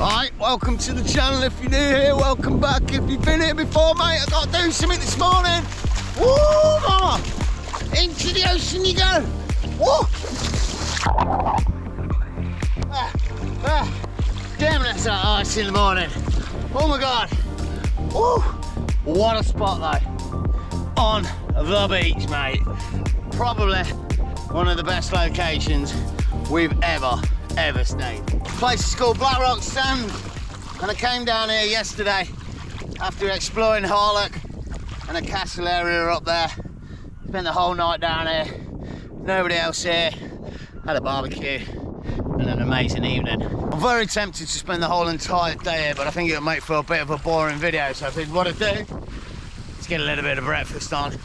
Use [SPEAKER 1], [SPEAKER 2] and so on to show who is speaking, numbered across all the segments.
[SPEAKER 1] Right, welcome to the channel. If you're new here, welcome back. If you've been here before, mate, I've got to do something this morning. Woo, mama! Into the ocean you go. Woo! Damn, that's that ice in the morning. Oh my God. Woo! What a spot though. On the beach, mate. Probably one of the best locations we've ever stayed. The place is called Black Rock Sand, and I came down here yesterday after exploring Harlock and a castle area up there. Spent the whole night down here, nobody else here, had a barbecue and an amazing evening. I'm very tempted to spend the whole entire day here, but I think it would make for a bit of a boring video, so I think what I do is get a little bit of breakfast on,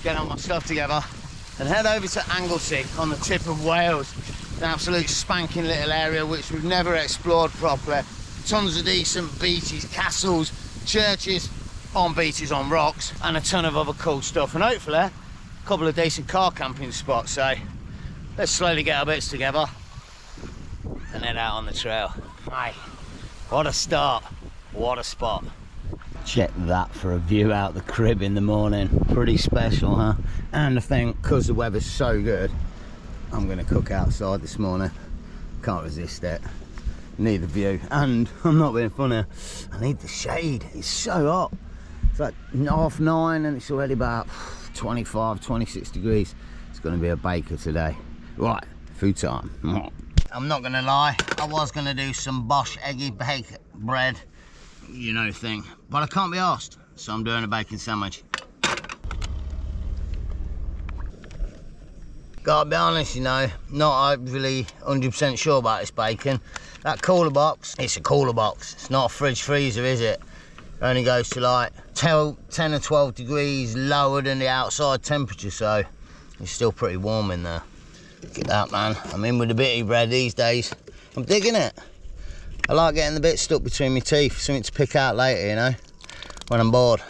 [SPEAKER 1] get all my stuff together and head over to Anglesey on the tip of Wales. An absolute spanking little area which we've never explored properly. Tons of decent beaches, castles, churches, on beaches, on rocks, and a ton of other cool stuff, and hopefully a couple of decent car camping spots. So let's slowly get our bits together and head out on the trail. Hey, what a start, what a spot. Check that for a view out the crib in the morning. Pretty special, huh? And I think because the weather's so good, I'm going to cook outside this morning. Can't resist it. Need the view, and I'm not being funny, I need the shade. It's so hot. It's like 9:30 and it's already about 25, 26 degrees. It's going to be a baker today. Right, food time. I'm not going to lie, I was going to do some Bosch eggy bake bread, you know, thing, but I can't be arsed, so I'm doing a bacon sandwich. Gotta be honest, you know, not really 100% sure about this bacon. That cooler box, it's a cooler box. It's not a fridge freezer, is it? It only goes to like 10 or 12 degrees lower than the outside temperature, so it's still pretty warm in there. Look at that, man. I'm in with the bitty bread these days. I'm digging it. I like getting the bit stuck between my teeth, something to pick out later, you know, when I'm bored.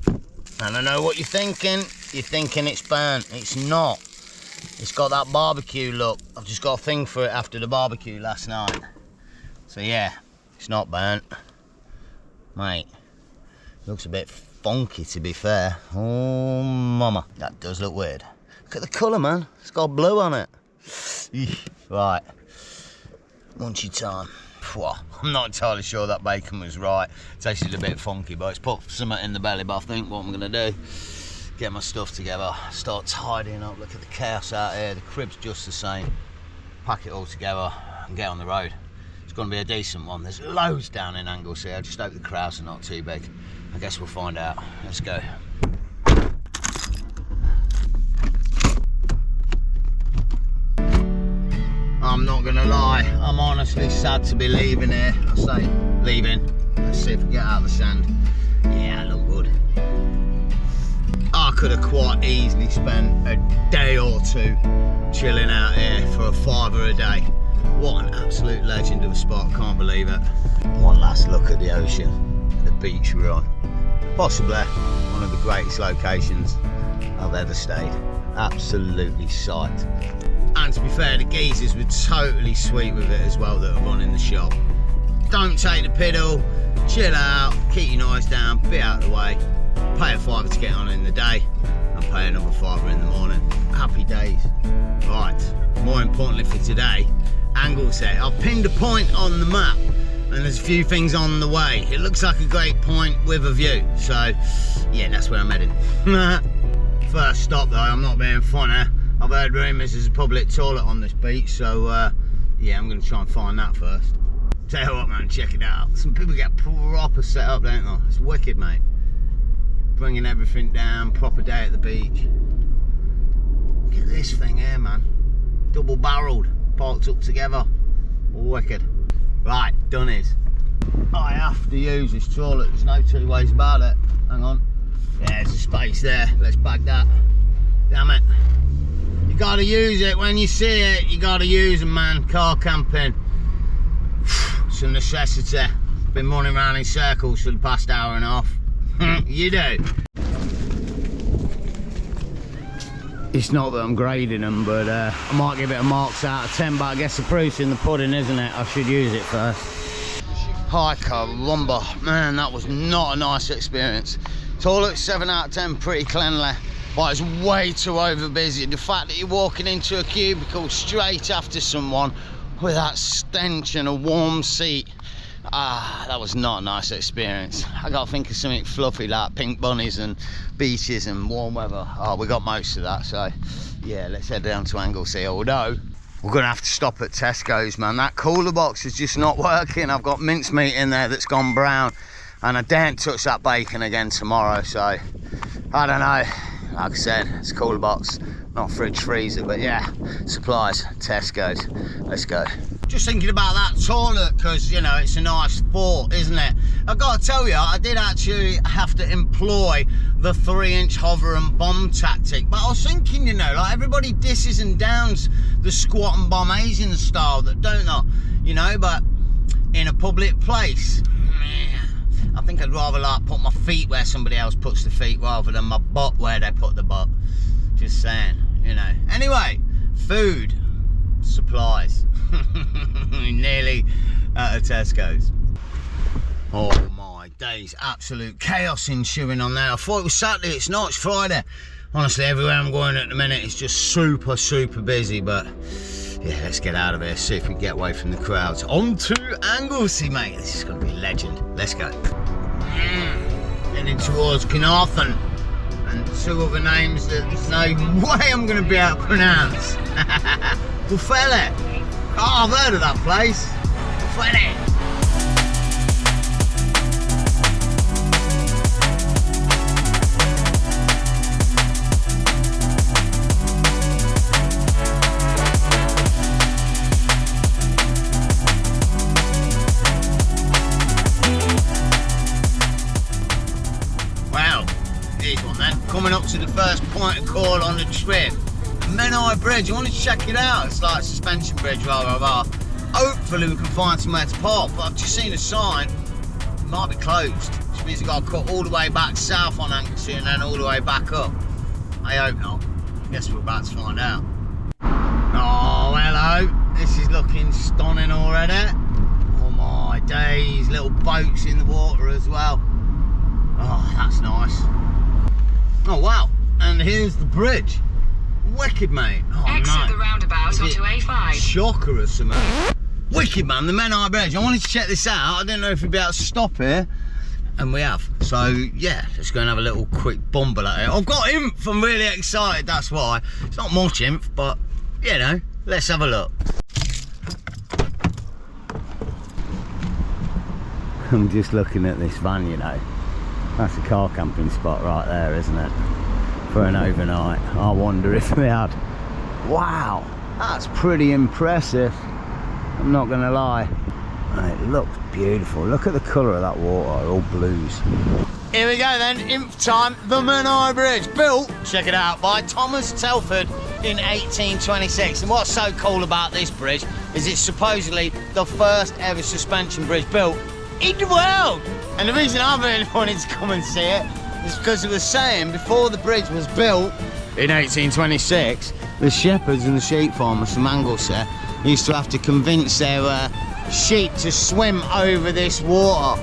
[SPEAKER 1] And I know what you're thinking. You're thinking it's burnt. It's not. It's got that barbecue look. I've just got a thing for it after the barbecue last night. So yeah, it's not burnt. Mate, looks a bit funky to be fair. Oh mama, that does look weird. Look at the colour, man. It's got blue on it. Right, munchy time. I'm not entirely sure that bacon was right. It tasted a bit funky, but it's put something in the belly. But I think what I'm gonna do, get my stuff together, start tidying up. Look at the chaos out here. The crib's just the same. Pack it all together and get on the road. It's going to be a decent one. There's loads down in Anglesey. I just hope the crowds are not too big. I guess we'll find out. Let's go. I'm not going to lie, I'm honestly sad to be leaving here. I say leaving. Let's see if we get out of the sand. Yeah, I look good. I could have quite easily spent a day or two chilling out here for a £5 a day. What an absolute legend of a spot, can't believe it. One last look at the ocean, the beach we're on. Possibly one of the greatest locations I've ever stayed. Absolutely sight. And to be fair, the geezers were totally sweet with it as well that are running the shop. Don't take the piddle, chill out, keep your noise down, be out of the way. Pay a £5 to get on in the day and pay another £5 in the morning. Happy days. Right, more importantly for today, Anglesey. I've pinned a point on the map and there's a few things on the way. It looks like a great point with a view, so yeah, that's where I'm heading. First stop though, I'm not being funny, I've heard rumours there's a public toilet on this beach, so yeah, I'm going to try and find that first. Tell you what, man, check it out. Some people get proper set up, don't they? It's wicked, mate. Bringing everything down, proper day at the beach. Look at this thing here, man. Double barreled, parked up together. Wicked. Right, done is. I have to use this toilet, there's no two ways about it. Hang on. Yeah, there's a space there. Let's bag that. Damn it. You gotta use it when you see it, you gotta use them, man. Car camping. It's a necessity. Been running around in circles for the past hour and a half. You do. It's not that I'm grading them, but I might give it a marks out of 10, but I guess the proof's in the pudding, isn't it? I should use it first. Hi caramba, man, that was not a nice experience. Toilet 7 out of 10, pretty cleanly, but it's way too over busy. The fact that you're walking into a cubicle straight after someone with that stench and a warm seat, that was not a nice experience. I gotta think of something fluffy like pink bunnies and beaches and warm weather. Oh, we got most of that, so yeah, let's head down to Anglesey. Although we're gonna have to stop at Tesco's, man. That cooler box is just not working. I've got mincemeat in there that's gone brown, and I daren't touch that bacon again tomorrow, so I don't know. Like I said, it's a cooler box, not fridge freezer, but yeah, supplies, Tesco's. Let's go. Just thinking about that toilet, because you know it's a nice thought, isn't it? I've got to tell you, I did actually have to employ the 3-inch hover and bomb tactic, but I was thinking, you know, like everybody disses and downs the squat and bomb Asian style, that don't they? You know, but in a public place, I think I'd rather like put my feet where somebody else puts the feet rather than my butt where they put the butt. Just saying, you know. Anyway, food, supplies. Nearly at a Tesco's. Oh my days, absolute chaos ensuing on there. I thought it was Saturday, it's not, it's Friday. Honestly, everywhere I'm going at the minute is just super busy, but yeah, let's get out of here, see if we can get away from the crowds. On to Anglesey, mate. This is going to be a legend. Let's go. Heading towards Carnarvon, and 2 other names that there's no way I'm going to be able to pronounce. Bluetti. Oh, I've heard of that place. Bluetti. Coming up to the first point of call on the trip, Menai Bridge. I want to check it out. It's like a suspension bridge, blah. Hopefully we can find somewhere to park, but I've just seen a sign, it might be closed, which means I've got to cut all the way back south on Anglesey and then all the way back up. I hope not. Guess we're about to find out. Oh, hello. This is looking stunning already. Oh my days, little boats in the water as well. Oh, that's nice. Oh wow, and here's the bridge. Wicked, mate. Oh,
[SPEAKER 2] exit
[SPEAKER 1] no.
[SPEAKER 2] the roundabout onto A5.
[SPEAKER 1] Shocker or something. Wicked, man, the Menai Bridge. I wanted to check this out. I didn't know if we'd be able to stop here, and we have. So yeah, let's go and have a little quick bumble at it. I've got inf, I'm really excited, that's why. It's not much inf, but you know, let's have a look. I'm just looking at this van, you know. That's a car camping spot right there, isn't it? For an overnight. I wonder if we had. Wow, that's pretty impressive. I'm not gonna lie. It looks beautiful. Look at the colour of that water, all blues. Here we go then, inf time, the Menai Bridge. Built, check it out, by Thomas Telford in 1826. And what's so cool about this bridge is it's supposedly the first ever suspension bridge built in the world. And the reason I really wanted to come and see it is because it was saying before the bridge was built in 1826, the shepherds and the sheep farmers from Anglesey used to have to convince their sheep to swim over this water.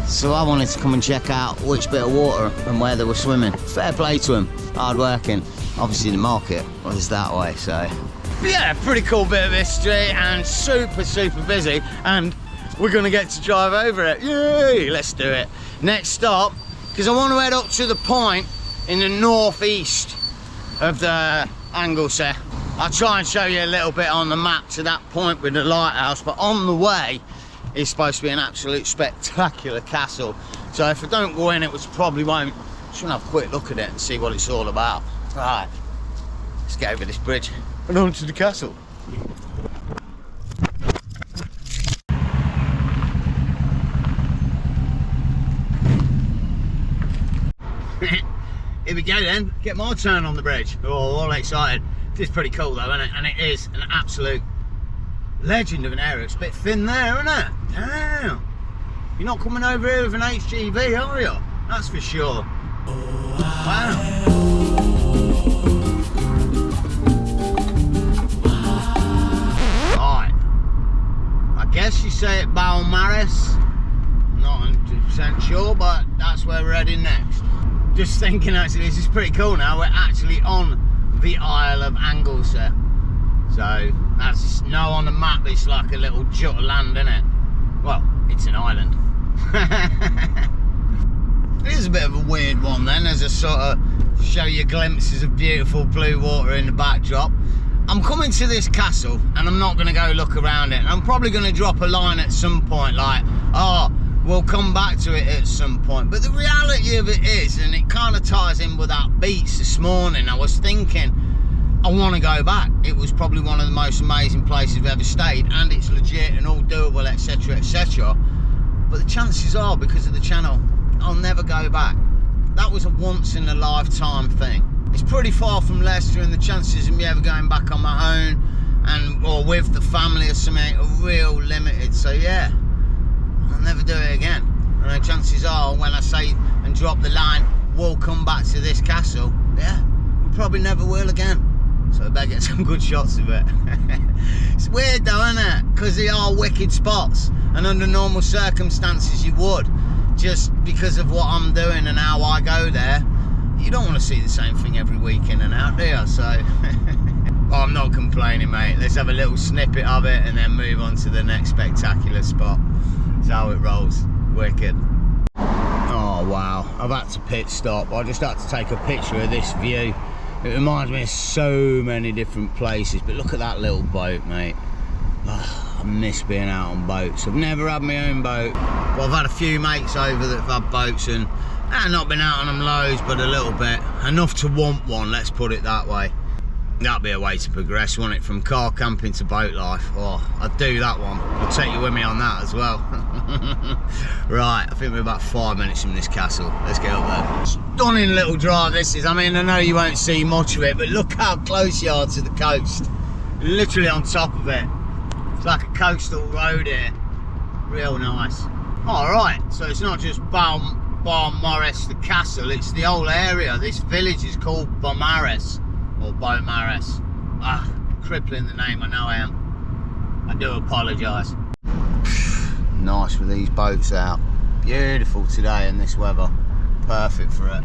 [SPEAKER 1] So I wanted to come and check out which bit of water and where they were swimming. Fair play to them, hard working. Obviously the market was that way, so. But yeah, pretty cool bit of history and super busy, and we're gonna get to drive over it. Yay, let's do it. Next stop, because I want to head up to the point in the northeast of the Anglesey. I'll try and show you a little bit on the map to that point with the lighthouse, but on the way is supposed to be an absolute spectacular castle. So if I don't go in it, which probably won't, just gonna have a quick look at it and see what it's all about. Right, let's get over this bridge and on to the castle. Here we go then, get my turn on the bridge. Oh, all excited. This is pretty cool though, isn't it? And it is an absolute legend of an area. It's a bit thin there, isn't it? Damn. You're not coming over here with an HGV, are you? That's for sure. Wow. Right. I guess you say it Balmaris. I'm not 100% sure, but that's where we're heading next. Just thinking, actually, this is pretty cool now. We're actually on the Isle of Anglesey. So that's no on the map. It's like a little jut of land, isn't it? Well, it's an island. It is a bit of a weird one then, as I sort of show you glimpses of beautiful blue water in the backdrop. I'm coming to this castle and I'm not going to go look around it. I'm probably going to drop a line at some point like, oh, we'll come back to it at some point. But the reality of it is, and it kind of ties in with that beach this morning, I was thinking, I want to go back. It was probably one of the most amazing places we've ever stayed, and it's legit and all doable, etc, etc. But the chances are, because of the channel, I'll never go back. That was a once in a lifetime thing. It's pretty far from Leicester, and the chances of me ever going back on my own or with the family or something are real limited. So yeah, I'll never do it again. And the chances are, when I say and drop the line, we'll come back to this castle, yeah, we probably never will again. So I better get some good shots of it. It's weird though, isn't it? Because they are wicked spots, and under normal circumstances you would. Just because of what I'm doing and how I go there, you don't want to see the same thing every week in and out, do you? So, oh, I'm not complaining, mate. Let's have a little snippet of it and then move on to the next spectacular spot. That's how it rolls. Wicked. Oh, wow. I've had to pit stop. I just had to take a picture of this view. It reminds me of so many different places, but look at that little boat, mate. Oh, I miss being out on boats. I've never had my own boat. Well, I've had a few mates over that have had boats, and I've not been out on them loads, but a little bit. Enough to want one, let's put it that way. That'd be a way to progress, wouldn't it? From car camping to boat life. Oh, I'd do that one. I'll take you with me on that as well. Right, I think we're about 5 minutes from this castle. Let's get up there. Stunning little drive this is. I mean, I know you won't see much of it, but look how close you are to the coast. Literally on top of it. It's like a coastal road here. Real nice. All right, so it's not just Balmaris, the castle, it's the whole area. This village is called Balmaris, or Beaumaris. Ah, crippling the name, I know I am. I do apologise. Nice with these boats out. Beautiful today in this weather. Perfect for it.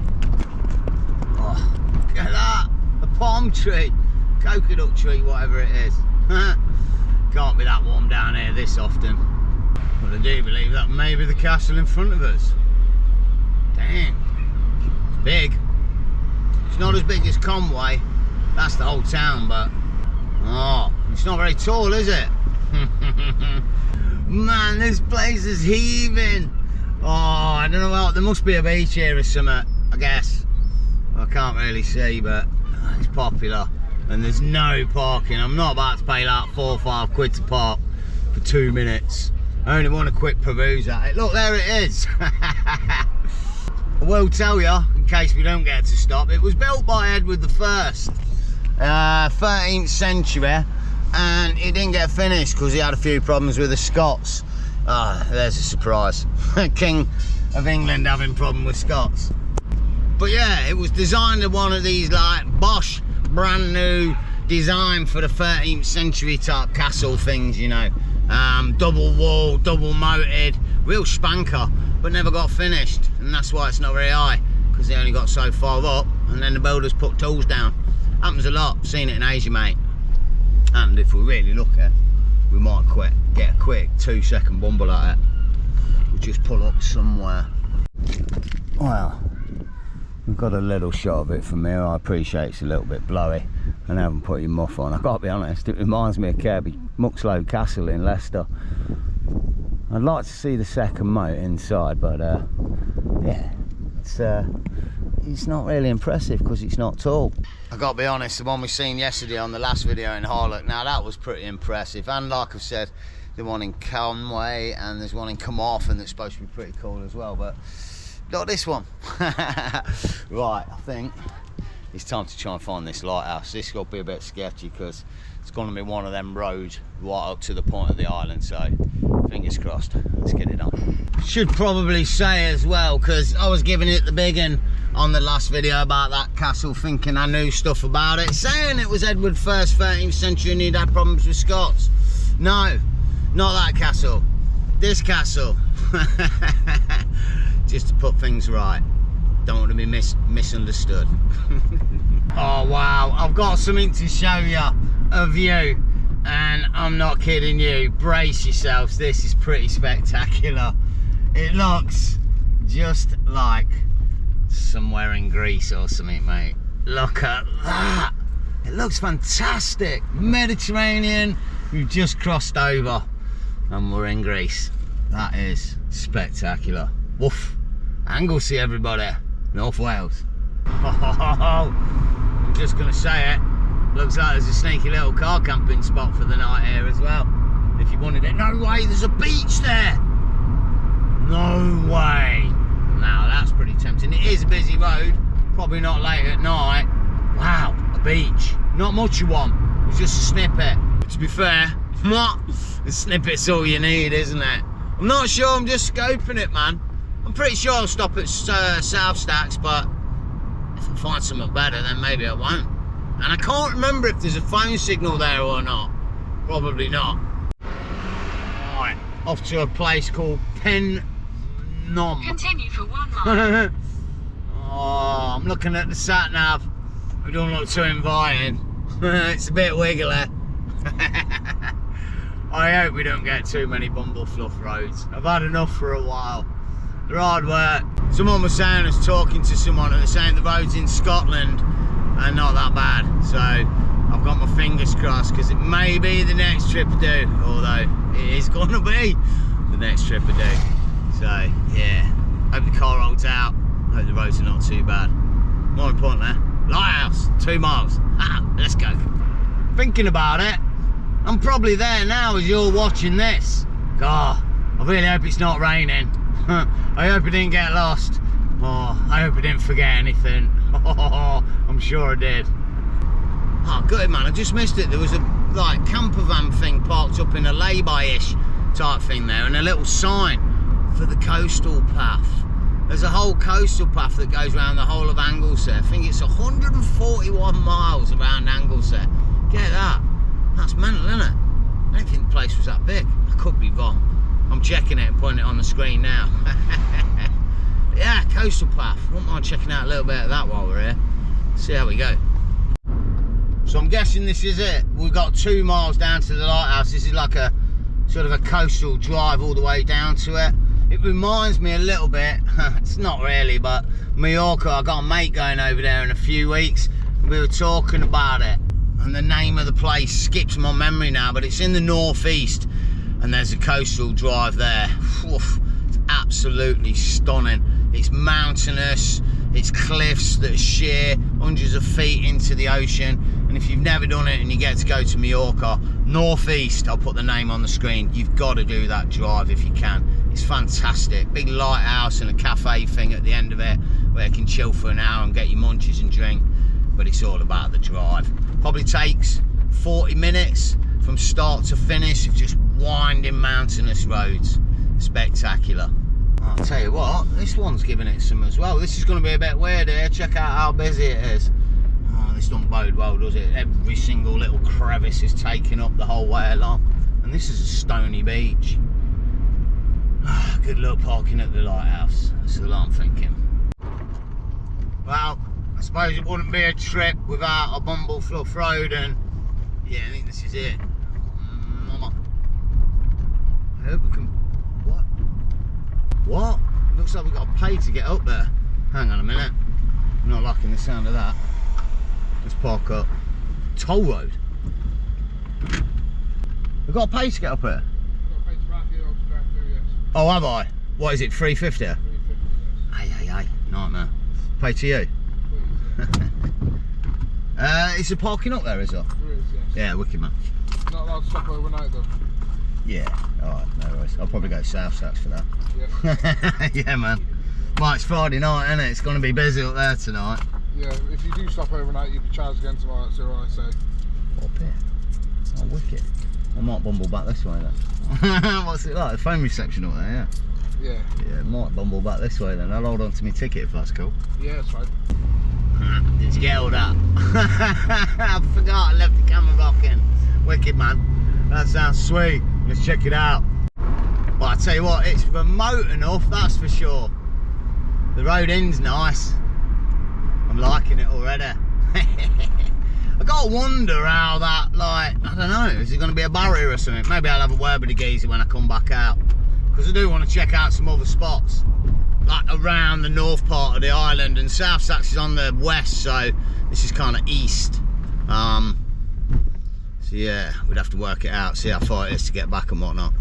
[SPEAKER 1] Oh, look at that. A palm tree. Coconut tree, whatever it is. Can't be that warm down here this often. But I do believe that may be the castle in front of us. Dang. It's big. It's not as big as Conway. That's the whole town, but oh, it's not very tall, is it? Man, this place is heaving. Oh, I don't know what, there must be a beach here or something, I guess. I can't really see, but it's popular. And there's no parking. I'm not about to pay like 4 or 5 quid to park for 2 minutes. I only want a quick peruse at it. Look, there it is. I will tell you, in case we don't get to stop, it was built by Edward I, 13th century, and it didn't get finished because he had a few problems with the Scots. Ah, there's a surprise. King of England having problem with Scots. But yeah, it was designed as one of these like Bosch brand new design for the 13th century type castle things, you know. Double wall, double moated, real spanker, but never got finished, and that's why it's not very high, because they only got so far up and then the builders put tools down. Happens a lot, seen it in Asia, mate. And if we really look at it, we might get a quick 2-second bumble at it. We'll just pull up somewhere. Well, we've got a little shot of it from here. I appreciate it's a little bit blowy and I haven't put your muff on. I gotta be honest, it reminds me of Kirby Muxloe Castle in Leicester. I'd like to see the second moat inside, but yeah, it's not really impressive because it's not tall. I gotta be honest, the one we seen yesterday on the last video in Harlock, now that was pretty impressive. And like I've said, the one in Conway and there's one in Carmarthen that's supposed to be pretty cool as well, but not this one. Right, I think it's time to try and find this lighthouse. This is going to be a bit sketchy because it's going to be one of them roads right up to the point of the island, so fingers crossed. Let's get it on. Should probably say as well, because I was giving it the big one on the last video about that castle, thinking I knew stuff about it, saying it was Edward I's 13th century and he'd had problems with Scots. No, Not that castle, this castle. Just to put things right. Don't want to be misunderstood. Oh wow, I've got something to show you, a view, and I'm not kidding you. Brace yourselves, this is pretty spectacular. It looks just like somewhere in Greece or something, mate. Look at that. It looks fantastic. Mediterranean, we've just crossed over and we're in Greece. That is spectacular. Woof. Anglesey, everybody. North Wales. I'm just gonna say it. Looks like there's a sneaky little car camping spot for the night here as well. If you wanted it. No way, there's a beach there. No way. Now that's pretty tempting. It is a busy road. Probably not late at night. Wow, a beach. Not much you want. It's just a snippet. To be fair, the snippet's all you need, isn't it? I'm not sure, I'm just scoping it, man. I'm pretty sure I'll stop at South Stacks, but if I find something better, then maybe I won't. And I can't remember if there's a phone signal there or not. Probably not. Right, off to a place called Pen Nom.
[SPEAKER 2] Continue for 1 mile.
[SPEAKER 1] Oh, I'm looking at the sat nav. We don't look too inviting. It's a bit wiggly. I hope we don't get too many bumble fluff roads. I've had enough for a while. They're hard work. Someone was saying, I was talking to someone and they're saying the roads in Scotland are not that bad. So I've got my fingers crossed because it may be the next trip I do. Although it is going to be the next trip I do. So yeah, hope the car holds out. Hope the roads are not too bad. More importantly, lighthouse, 2 miles. Ah, let's go. Thinking about it, I'm probably there now as you're watching this. God, I really hope it's not raining. I hope I didn't get lost. Oh, I hope I didn't forget anything. Oh, I'm sure I did. Oh, good man, I just missed it. There was a like camper van thing parked up in a lay-by-ish type thing there, and a little sign for the coastal path. There's a whole coastal path that goes around the whole of Anglesey. I think it's 141 miles around Anglesey. Get that? That's mental, isn't it? I don't think the place was that big. I could be wrong. I'm checking it and putting it on the screen now. Yeah, coastal path. Wouldn't mind checking out a little bit of that while we're here. See how we go. So I'm guessing this is it. We've got 2 miles down to the lighthouse. This is like a sort of a coastal drive all the way down to it. It reminds me a little bit, it's not really, but Mallorca. I got a mate going over there in a few weeks. We were talking about it. And the name of the place skips my memory now, but it's in the northeast. And there's a coastal drive there. Oof, it's absolutely stunning. It's mountainous, it's cliffs that are sheer, hundreds of feet into the ocean. And if you've never done it and you get to go to Mallorca, northeast, I'll put the name on the screen, you've got to do that drive if you can. It's fantastic. Big lighthouse and a cafe thing at the end of it where you can chill for an hour and get your munchies and drink. But it's all about the drive. Probably takes 40 minutes from start to finish of just winding mountainous roads. Spectacular. I'll tell you what, this one's giving it some as well. This is going to be a bit weird here. Check out how busy it is. Oh, this don't bode well, does it? Every single little crevice is taken up the whole way along. And this is a stony beach. Good luck parking at the lighthouse. That's all I'm thinking. Well, I suppose it wouldn't be a trip without a bumble fluff road, and yeah, I think this is it. I hope we can. What? Looks like we've got to pay to get up there. Hang on a minute. I'm not liking the sound of that. Let's park up. Toll road. We've got to pay to get up here. Oh, have I? What is it, 350?
[SPEAKER 2] 350, yes.
[SPEAKER 1] Aye. Nightmare. Pay to you?
[SPEAKER 2] Please, yeah.
[SPEAKER 1] Is there parking up there, is there?
[SPEAKER 2] There is, yes.
[SPEAKER 1] Yeah, wicked man.
[SPEAKER 2] Not allowed to stop overnight though.
[SPEAKER 1] Yeah, alright, no worries. I'll probably go to South Stacks for that.
[SPEAKER 2] Yeah.
[SPEAKER 1] Yeah, man. Well, it's Friday night, isn't it? It's going to be busy up there tonight.
[SPEAKER 2] Yeah, if you do stop overnight, you'll be charged again tomorrow, that's all I say.
[SPEAKER 1] Up here. Oh, wicked. I might bumble back this way then. What's it like? The phone reception up there, yeah?
[SPEAKER 2] Yeah.
[SPEAKER 1] Yeah, might bumble back this way then. I'll hold on to my ticket if that's cool.
[SPEAKER 2] Yeah, that's right.
[SPEAKER 1] Did you get all that? I forgot I left the camera rocking. Wicked man. That sounds sweet. Let's check it out. Well, I tell you what, it's remote enough, that's for sure. The road end's nice. I'm liking it already. I gotta wonder how that, like, I don't know, is it going to be a barrier or something? Maybe I'll have a word with the geezer when I come back out, because I do want to check out some other spots, like around the north part of the island, and South Sax is on the west, so this is kind of east. So yeah, we'd have to work it out, see how far it is to get back and whatnot.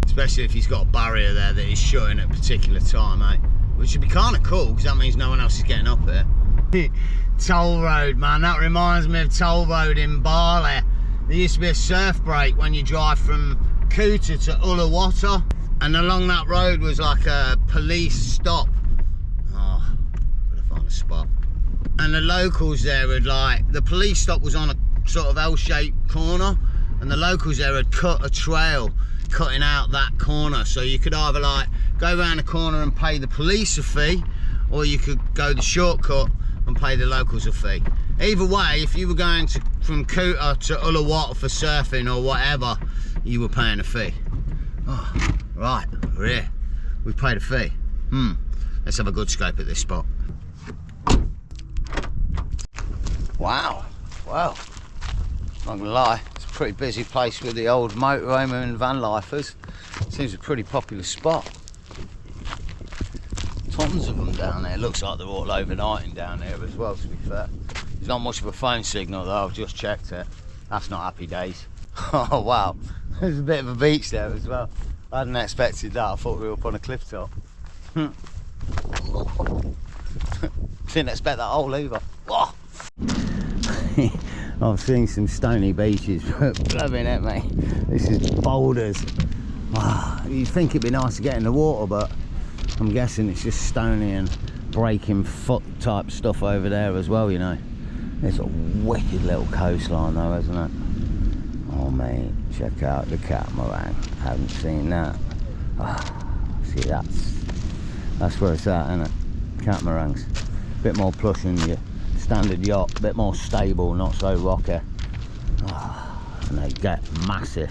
[SPEAKER 1] Especially if he's got a barrier there that he's shutting at a particular time, eh? Which would be kind of cool, because that means no one else is getting up here. Toll road, man, that reminds me of toll road in Bali. There used to be a surf break when you drive from Kuta to Uluwatu, and along that road was like a police stop. Oh, gotta find a spot. And the locals there had, like, the police stop was on a sort of L-shaped corner, and the locals there had cut a trail cutting out that corner, so you could either like go around the corner and pay the police a fee, or you could go the shortcut and pay the locals a fee. Either way, if you were going from Kuta to Uluwatu for surfing or whatever, you were paying a fee. Oh, right, we're here. We've paid a fee. Let's have a good scope at this spot. Wow, well, not gonna lie, it's a pretty busy place with the old motorhome and van lifers. Seems a pretty popular spot. Tons of them down there. Looks like they're all overnighting down here as well, to be fair. There's not much of a phone signal though, I've just checked it. That's not happy days. Oh wow, there's a bit of a beach there as well. I hadn't expected that, I thought we were up on a cliff top. Didn't expect that hole either. Oh. I've seen some stony beaches, but blubbing at me. This is boulders. Wow. You'd think it'd be nice to get in the water, but I'm guessing it's just stony and breaking foot type stuff over there as well, you know. It's a wicked little coastline though, isn't it? Oh mate, check out the catamaran. Haven't seen that. Oh, see, that's where it's at, isn't it? Catamarans. Bit more plush than your standard yacht, a bit more stable, not so rocky. Oh, and they get massive,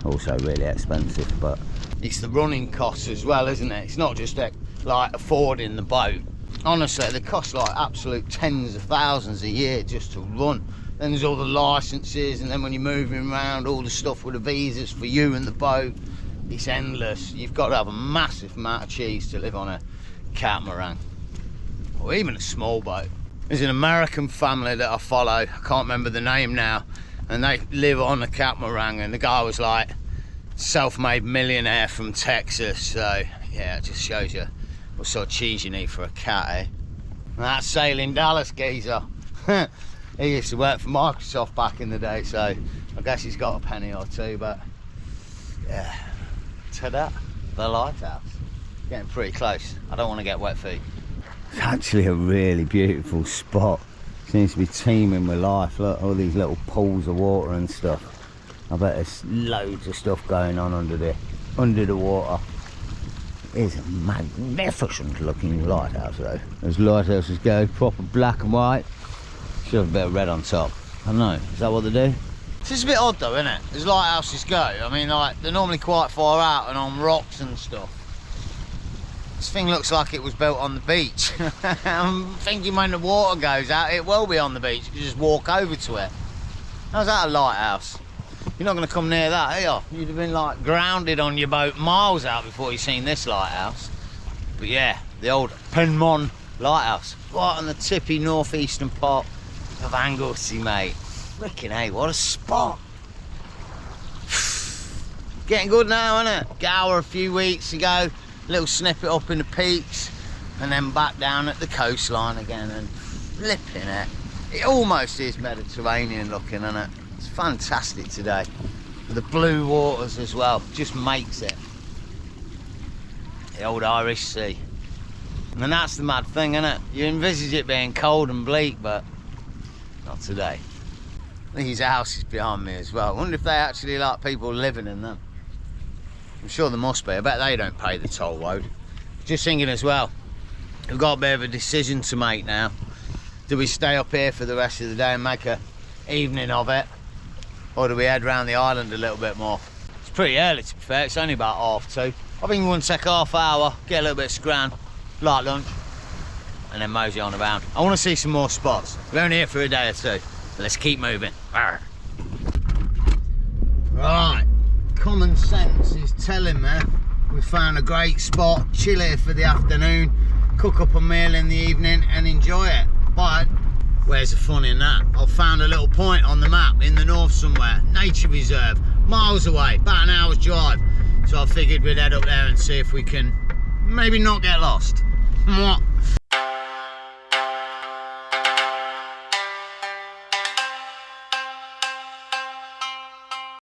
[SPEAKER 1] also really expensive, but it's the running costs as well, isn't it? It's not just like affording the boat. Honestly, they cost like absolute tens of thousands a year just to run. Then there's all the licenses, and then when you're moving around, all the stuff with the visas for you and the boat. It's endless. You've got to have a massive amount of cheese to live on a catamaran, or even a small boat. There's an American family that I follow, I can't remember the name now, and they live on a catamaran, and the guy was like self-made millionaire from Texas, so yeah, it just shows you what sort of cheese you need for a cat, eh? And that's Sailing Dallas geezer. He used to work for Microsoft back in the day, so I guess he's got a penny or two, but yeah. Ta-da, the lighthouse. Getting pretty close. I don't want to get wet feet. It's actually a really beautiful spot. Seems to be teeming with life. Look, all these little pools of water and stuff. I bet there's loads of stuff going on under the water. It's a magnificent looking lighthouse though. As lighthouses go, proper black and white. Should have a bit of red on top. I don't know, is that what they do? This is a bit odd though, isn't it? As lighthouses go, I mean, like, they're normally quite far out and on rocks and stuff. This thing looks like it was built on the beach. I'm thinking when the water goes out, it will be on the beach. You can just walk over to it. How's that a lighthouse? You're not going to come near that, are you? You'd have been like grounded on your boat miles out before you've seen this lighthouse. But yeah, the old Penmon lighthouse, right on the tippy northeastern part of Anglesey, mate. Freaking hey, what a spot. Getting good now, isn't it? Gower a few weeks ago, little snippet up in the peaks, and then back down at the coastline again, and flipping it. It almost is Mediterranean looking, isn't it? It's fantastic today. The blue waters as well, just makes it. The old Irish Sea. And that's the mad thing, isn't it? You envisage it being cold and bleak, but not today. These houses behind me as well. I wonder if they actually like people living in them. I'm sure there must be. I bet they don't pay the toll road. Just thinking as well, we've got a bit of a decision to make now. Do we stay up here for the rest of the day and make a evening of it? Or do we head round the island a little bit more? It's pretty early to be fair, it's only about 2:30. I think we want to take half hour, get a little bit of scran, light lunch, and then mosey on around. I want to see some more spots. We're only here for a day or two. Let's keep moving. Arr. Right, common sense is telling me we found a great spot, chill here for the afternoon, cook up a meal in the evening and enjoy it. But where's the fun in that? I've found a little point on the map in the north somewhere, nature reserve, miles away, about an hour's drive. So I figured we'd head up there and see if we can maybe not get lost. Mwah.